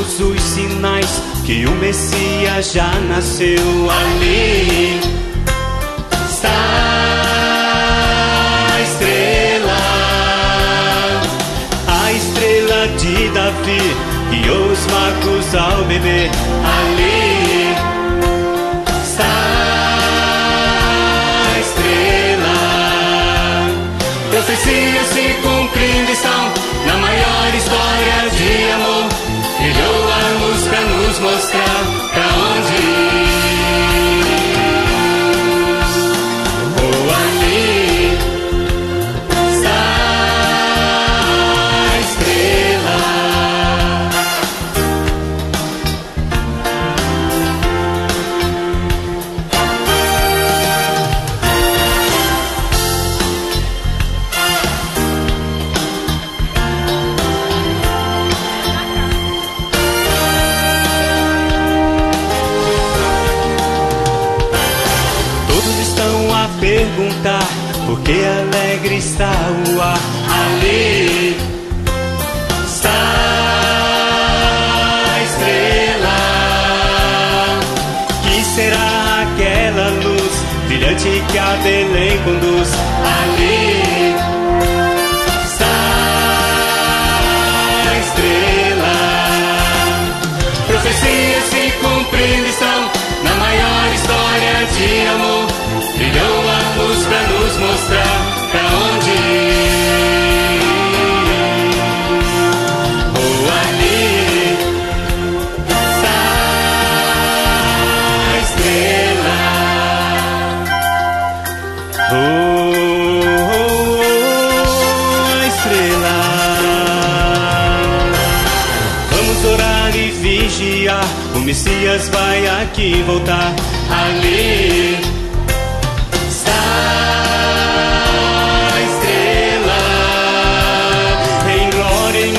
todos os sinais que o Messias já nasceu ali. Está a estrela de Davi, e os magos ao beber ali. Está a estrela. Profecias se cumprindo estão na maior história de amor. Brilhou a luz pra nos mostrar pra onde ir. Oh, ali está a estrela. Perguntar por que alegre está o ar ali. Está a estrela. Que será aquela luz brilhante que a Belém conduz ali. Está a estrela. Profecias se cumprindo estão na maior história de amor. Brilhou a luz pra nos mostrar pra onde ir. Oh, ali está a estrela. Oh, a estrela. Vamos orar e vigiar, o Messias vai aqui voltar ali.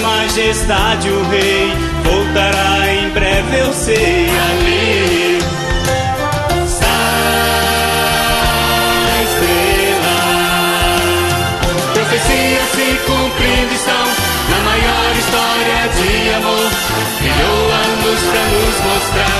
Majestade o Rei voltará em breve, eu sei ali. Está a estrela. Profecias se cumprindo estão na maior história de amor. Brilhou a luz pra nos mostrar